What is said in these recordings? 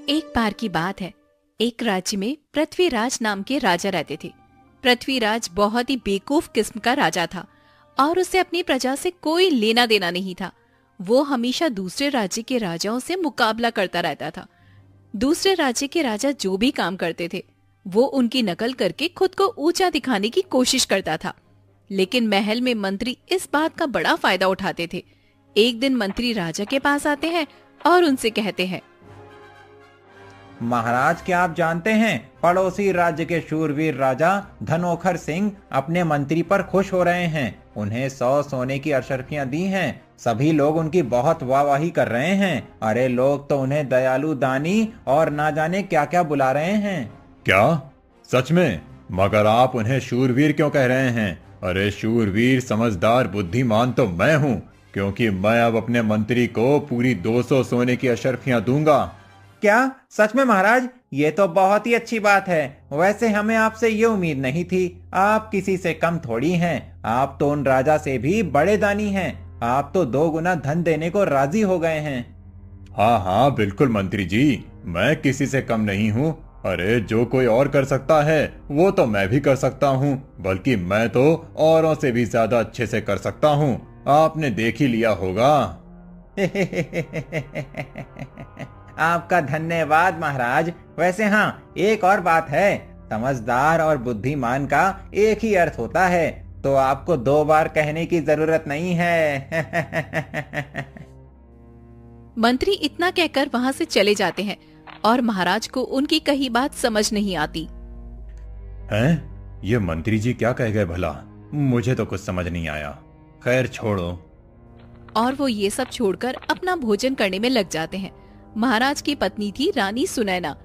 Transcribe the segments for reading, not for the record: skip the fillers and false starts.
एक बार की बात है। एक राज्य में पृथ्वीराज नाम के राजा रहते थे। पृथ्वीराज बहुत ही बेवकूफ किस्म का राजा था और उसे अपनी प्रजा से कोई लेना देना नहीं था। वो हमेशा दूसरे राज्य के राजाओं से मुकाबला करता रहता था। दूसरे राज्य के राजा जो भी काम करते थे वो उनकी नकल करके खुद को ऊंचा दिखाने की कोशिश करता था। लेकिन महल में मंत्री इस बात का बड़ा फायदा उठाते थे। एक दिन मंत्री राजा के पास आते हैं और उनसे कहते हैं, महाराज, क्या आप जानते हैं पड़ोसी राज्य के शूरवीर राजा धनोखर सिंह अपने मंत्री पर खुश हो रहे हैं। उन्हें 100 सोने की अशर्फियां दी हैं। सभी लोग उनकी बहुत वाहवाही कर रहे हैं। अरे लोग तो उन्हें दयालु, दानी और ना जाने क्या क्या बुला रहे हैं। क्या सच में? मगर आप उन्हें शूरवीर क्यों कह रहे हैं? अरे शूरवीर, समझदार, बुद्धिमान तो मैं हूँ, क्योंकि मैं अब अपने मंत्री को पूरी 200 सोने की अशर्फियां दूंगा। क्या सच में महाराज? ये तो बहुत ही अच्छी बात है। वैसे हमें आपसे ये उम्मीद नहीं थी। आप किसी से कम थोड़ी हैं। आप तो उन राजा से भी बड़े दानी हैं। आप तो 2 गुना धन देने को राजी हो गए हैं। हाँ हाँ बिल्कुल मंत्री जी, मैं किसी से कम नहीं हूँ। अरे जो कोई और कर सकता है वो तो मैं भी कर सकता हूँ, बल्कि मैं तो औरों से भी ज्यादा अच्छे से कर सकता हूँ। आपने देख ही लिया होगा। आपका धन्यवाद महाराज। वैसे हाँ, एक और बात है। समझदार और बुद्धिमान का एक ही अर्थ होता है, तो आपको 2 बार कहने की जरूरत नहीं है। मंत्री इतना कहकर वहाँ से चले जाते हैं और महाराज को उनकी कही बात समझ नहीं आती। हैं? ये मंत्री जी क्या कह गए भला? मुझे तो कुछ समझ नहीं आया। खैर छोड़ो। और वो ये सब छोड़कर अपना भोजन करने में लग जाते हैं। महाराज की पत्नी थी रानी सुनैना।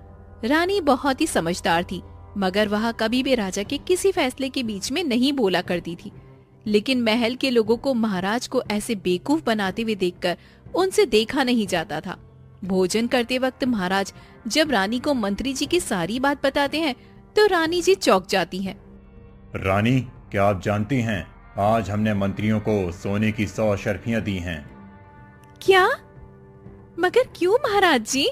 रानी बहुत ही समझदार थी, मगर वह कभी भी राजा के किसी फैसले के बीच में नहीं बोला करती थी। लेकिन महल के लोगों को महाराज को ऐसे बेवकूफ बनाते हुए देखकर उनसे देखा नहीं जाता था। भोजन करते वक्त महाराज जब रानी को मंत्री जी की सारी बात बताते हैं तो रानी जी चौंक जाती हैं। रानी, क्या आप जानती हैं, आज हमने मंत्रियों को सोने की 100 अशर्फियां दी हैं। क्या? मगर क्यों महाराज जी?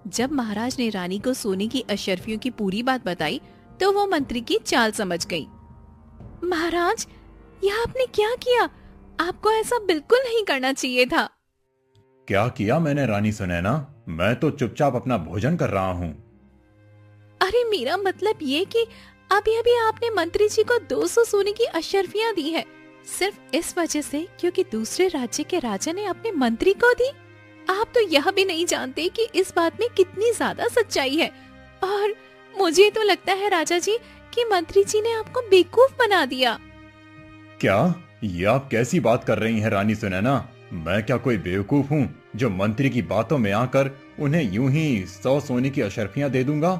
जब महाराज ने रानी को सोने की अशर्फियों की पूरी बात बताई तो वो मंत्री की चाल समझ गई। महाराज, यह आपने क्या किया? आपको ऐसा बिल्कुल नहीं करना चाहिए था। क्या किया मैंने रानी सुनैना? मैं तो चुपचाप अपना भोजन कर रहा हूँ। अरे मेरा मतलब ये कि अभी अभी आपने मंत्री जी को 200 सोने की अशर्फियां दी है, सिर्फ इस वजह से क्योंकि दूसरे राज्य के राजा ने अपने मंत्री को दी। आप तो यह भी नहीं जानते कि इस बात में कितनी ज्यादा सच्चाई है। और मुझे तो लगता है राजा जी कि मंत्री जी ने आपको बेवकूफ बना दिया। क्या? ये आप कैसी बात कर रही हैं रानी सुनैना? मैं क्या कोई बेवकूफ हूँ जो मंत्री की बातों में आकर उन्हें यूं ही 100 सोने की अशर्फियां दे दूंगा?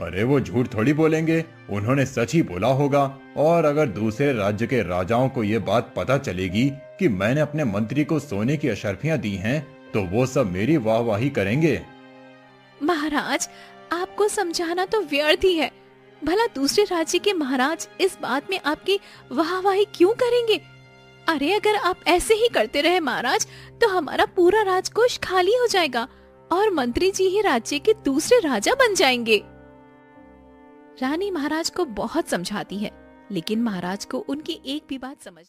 अरे वो झूठ थोड़ी बोलेंगे, उन्होंने सच ही बोला होगा। और अगर दूसरे राज्य के राजाओं को ये बात पता चलेगी कि मैंने अपने मंत्री को सोने की अशर्फियां दी हैं, तो वो सब मेरी वाहवाही करेंगे। महाराज, आपको समझाना तो व्यर्थ ही है। भला दूसरे राज्य के महाराज इस बात में आपकी वाहवाही क्यों करेंगे? अरे अगर आप ऐसे ही करते रहे महाराज, तो हमारा पूरा राजकोष खाली हो जाएगा और मंत्री जी ही राज्य के दूसरे राजा बन जाएंगे। रानी महाराज को बहुत समझाती है, लेकिन महाराज को उनकी एक भी बात समझ